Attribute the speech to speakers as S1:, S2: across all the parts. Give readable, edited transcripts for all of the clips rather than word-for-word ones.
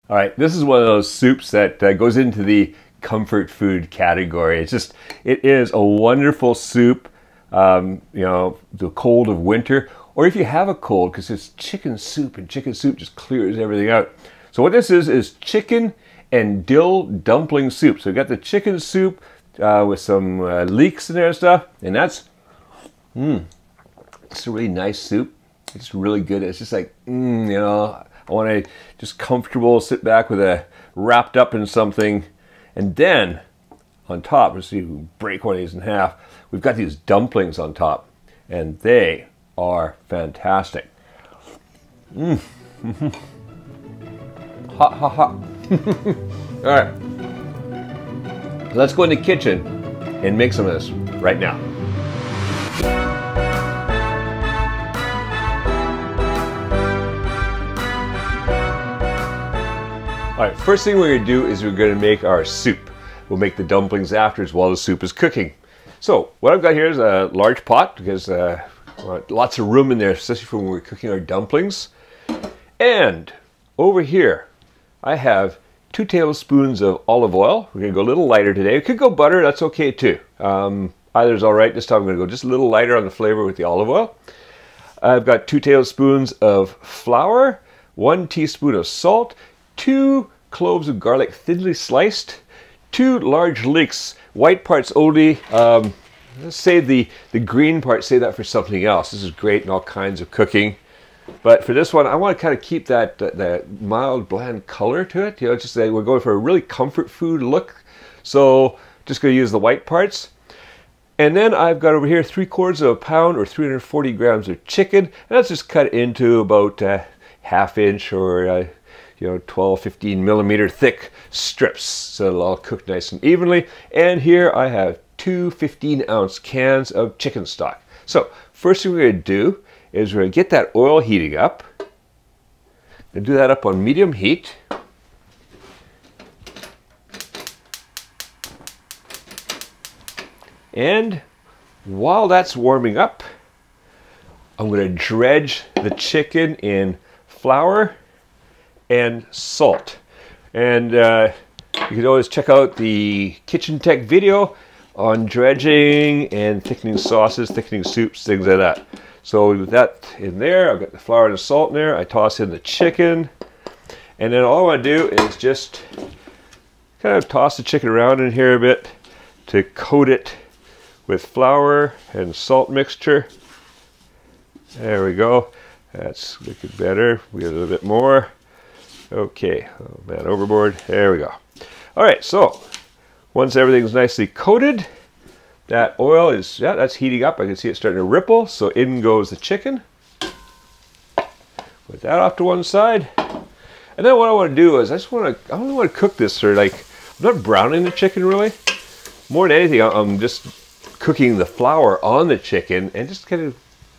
S1: All right, this is one of those soups that goes into the comfort food category. It is a wonderful soup, you know, the cold of winter, or if you have a cold, because it's chicken soup, and chicken soup just clears everything out. So what this is chicken and dill dumpling soup. So we got the chicken soup with some leeks in there and stuff, and it's a really nice soup. It's really good. It's just like, you know, I want to just comfortable, sit back with wrapped up in something. And then on top, let's see, we break one of these in half. We've got these dumplings on top, and they are fantastic. Hot, hot, hot. All right, let's go in the kitchen and make some of this right now. All right, first thing we're gonna do is we're gonna make our soup. We'll make the dumplings afterwards while the soup is cooking. So what I've got here is a large pot because lots of room in there, especially for when we're cooking our dumplings. And over here, I have 2 tablespoons of olive oil. We're gonna go a little lighter today. It could go butter, that's okay too. Either's all right. This time I'm gonna go just a little lighter on the flavor with the olive oil. I've got 2 tablespoons of flour, 1 teaspoon of salt, 2 cloves of garlic thinly sliced, 2 large leeks, white parts only. Let's save the green part, save that for something else. This is great in all kinds of cooking. But for this one, I want to kind of keep that mild, bland color to it. You know, just say we're going for a really comfort food look. So just going to use the white parts. And then I've got over here 3/4 of a pound or 340 grams of chicken. And that's just cut into about ½ inch or you know, 12, 15 millimeter thick strips, so it'll all cook nice and evenly. And here I have 2 15-ounce cans of chicken stock. So first thing we're gonna do is we're gonna get that oil heating up. And do that up on medium heat. And while that's warming up, I'm gonna dredge the chicken in flour and salt. And you can always check out the Kitchen Tech video on dredging and thickening sauces, thickening soups, things like that. So with that in there, I've got the flour and the salt in there. I toss in the chicken, and then all I want to do is just kind of toss the chicken around in here a bit to coat it with flour and salt mixture. There we go. That's looking better. We get a little bit more. Okay, oh man, overboard. There we go. All right, so once everything's nicely coated, that oil is, yeah, that's heating up. I can see it starting to ripple. So in goes the chicken. Put that off to one side. And then what I want to do is I only want to cook this for, like, I'm not browning the chicken really. More than anything, I'm just cooking the flour on the chicken and just kind of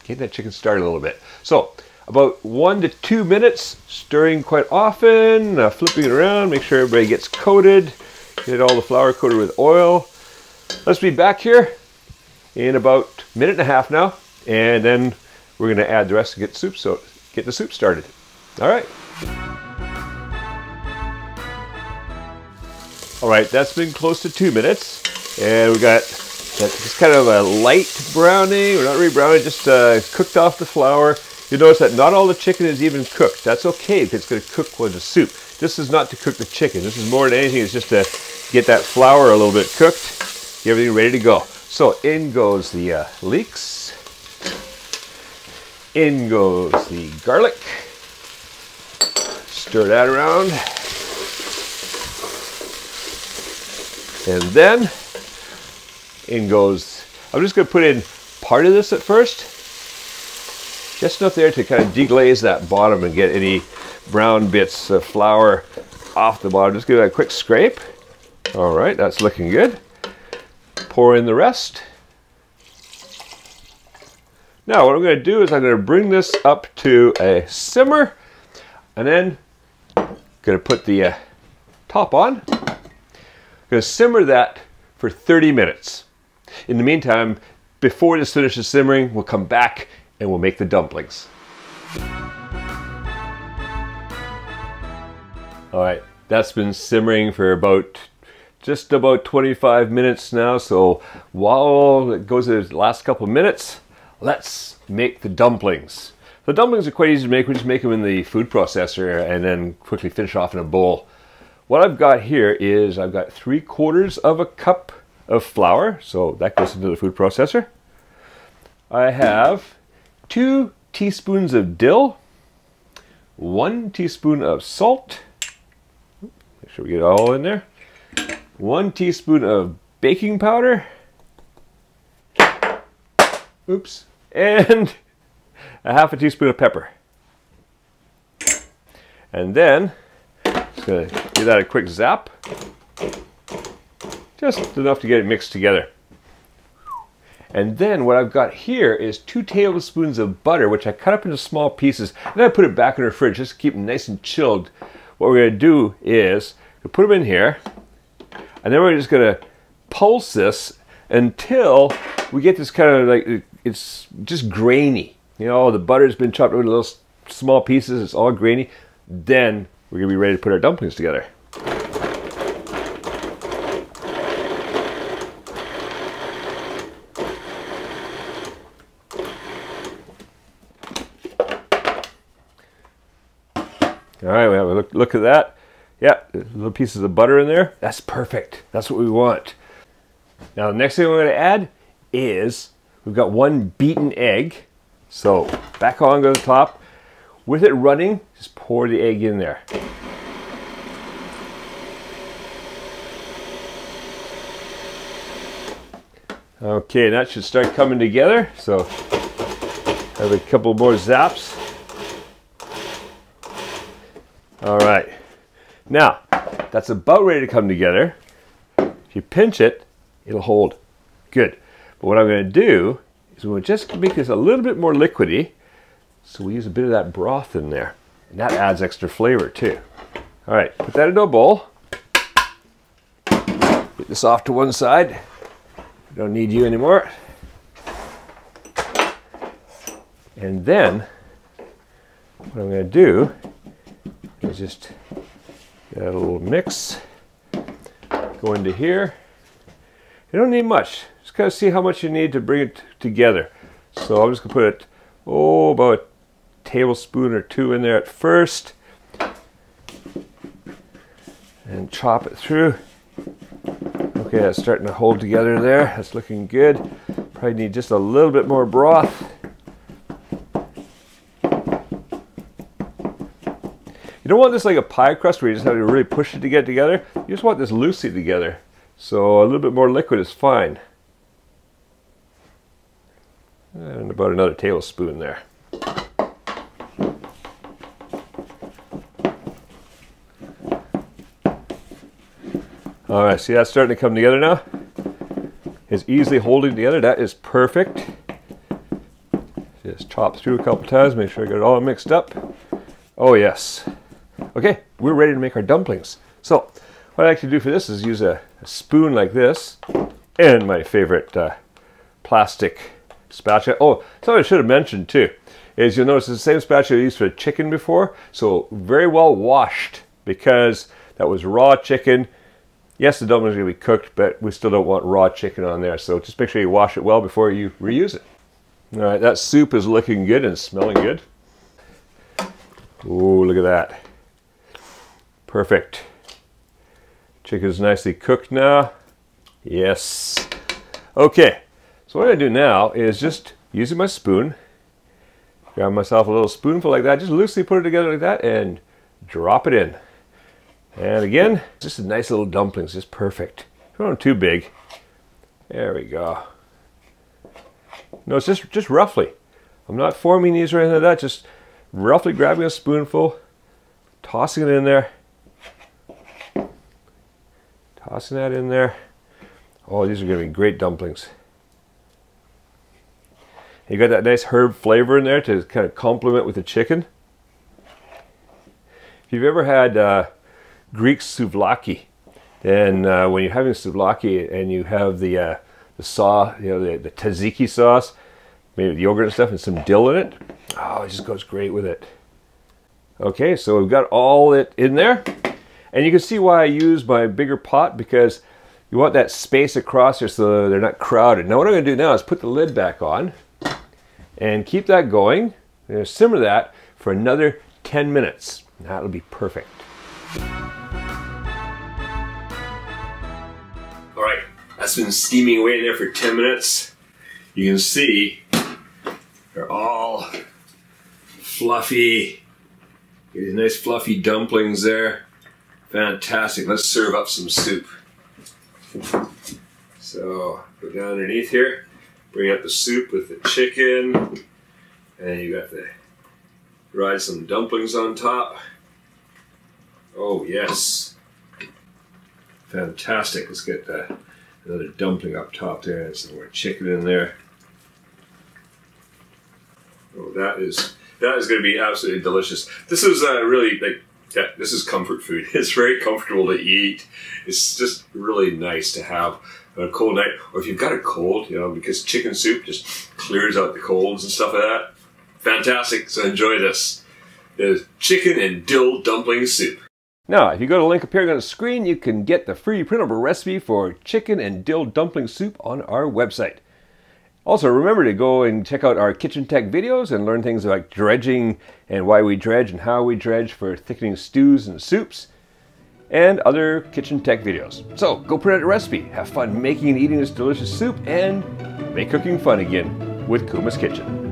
S1: getting that chicken started a little bit. So about 1 to 2 minutes, stirring quite often, flipping it around, make sure everybody gets coated, get all the flour coated with oil. Let's be back here in about a minute and a half now, and then we're going to add the rest to get the soup started. All right. All right, that's been close to 2 minutes, and we got just kind of a light browning. We're not really browning, just cooked off the flour. You notice that not all the chicken is even cooked. That's okay if it's going to cook with the soup. This is not to cook the chicken. This is more than anything, it's just to get that flour a little bit cooked, get everything ready to go. So in goes the leeks. In goes the garlic. Stir that around. And then in goes, I'm just going to put in part of this at first. Just enough there to kind of deglaze that bottom and get any brown bits of flour off the bottom. Just give it a quick scrape. All right, that's looking good. Pour in the rest. Now what I'm going to do is I'm going to bring this up to a simmer, and then I'm going to put the top on. I'm going to simmer that for 30 minutes. In the meantime, before this finishes simmering, we'll come back and we'll make the dumplings. All right, that's been simmering for just about 25 minutes now. So while it goes to the last couple of minutes, let's make the dumplings. The dumplings are quite easy to make. We just make them in the food processor and then quickly finish off in a bowl. What I've got here is I've got 3/4 of a cup of flour, so that goes into the food processor. I have 2 teaspoons of dill, 1 teaspoon of salt, make sure we get it all in there, 1 teaspoon of baking powder, oops, and a 1/2 teaspoon of pepper. And then just going to give that a quick zap, just enough to get it mixed together. And then what I've got here is 2 tablespoons of butter, which I cut up into small pieces, and then I put it back in the fridge just to keep them nice and chilled. What we're going to do is put them in here, and then we're just going to pulse this until we get this kind of like, it's just grainy. You know, the butter's been chopped into little small pieces, it's all grainy. Then we're going to be ready to put our dumplings together. All right, we have a look at that. Yeah, little pieces of butter in there. That's perfect. That's what we want. Now, the next thing we're going to add is we've got 1 beaten egg. So back on goes the top. With it running, just pour the egg in there. Okay, that should start coming together. So have a couple more zaps. All right, now that's about ready to come together. If you pinch it, it'll hold. Good. But what I'm going to do is we'll just make this a little bit more liquidy. So we use a bit of that broth in there. And that adds extra flavor too. All right, put that into a bowl. Get this off to one side. We don't need you anymore. And then what I'm going to do is just get a little mix. Go into here. You don't need much. Just kind of see how much you need to bring it together. So I'm just going to put it, about a tablespoon or 2 in there at first. And chop it through. Okay, that's starting to hold together there. That's looking good. Probably need just a little bit more broth. You don't want this like a pie crust where you just have to really push it to get together. You just want this loosely together. So a little bit more liquid is fine. And about another tablespoon there. All right, see that's starting to come together now? It's easily holding together. That is perfect. Just chop through a couple times, make sure I got it all mixed up. Oh yes. Okay, we're ready to make our dumplings. So what I like to do for this is use a spoon like this and my favorite plastic spatula. Oh, something I should have mentioned too is you'll notice it's the same spatula I used for chicken before. So very well washed because that was raw chicken. Yes, the dumplings are going to be cooked, but we still don't want raw chicken on there. So just make sure you wash it well before you reuse it. All right, that soup is looking good and smelling good. Oh, look at that. Perfect. Chicken's nicely cooked now. Yes. Okay, so what I do now is just using my spoon, grab myself a little spoonful like that, just loosely put it together like that and drop it in. And again, just a nice little dumplings, just perfect. Don't want them too big. There we go. No, it's just roughly. I'm not forming these or anything like that, just roughly grabbing a spoonful, tossing it in there. Tossing that in there. Oh, these are going to be great dumplings. You got that nice herb flavor in there to kind of complement with the chicken. If you've ever had Greek souvlaki, then when you're having souvlaki and you have the sauce, the tzatziki sauce, maybe with yogurt and stuff and some dill in it, oh, it just goes great with it. Okay, so we've got all it in there. And you can see why I use my bigger pot, because you want that space across here so they're not crowded. Now what I'm going to do now is put the lid back on and keep that going. And simmer that for another 10 minutes. That'll be perfect. All right, that's been steaming away in there for 10 minutes. You can see they're all fluffy. Get these nice fluffy dumplings there. Fantastic. Let's serve up some soup. So go down underneath here, bring up the soup with the chicken, and you got the ride some dumplings on top. Oh yes, fantastic. Let's get another dumpling up top there, and some more chicken in there. Oh, that is going to be absolutely delicious. This is really this is comfort food. It's very comfortable to eat. It's just really nice to have on a cold night, or if you've got a cold, you know, because chicken soup just clears out the colds and stuff like that. Fantastic. So enjoy this. There's chicken and dill dumpling soup. Now, if you go to the link up here on the screen, you can get the free printable recipe for chicken and dill dumpling soup on our website. Also, remember to go and check out our kitchen tech videos and learn things like dredging and why we dredge and how we dredge for thickening stews and soups, and other kitchen tech videos. So, go print out a recipe, have fun making and eating this delicious soup, and make cooking fun again with Kuma's Kitchen.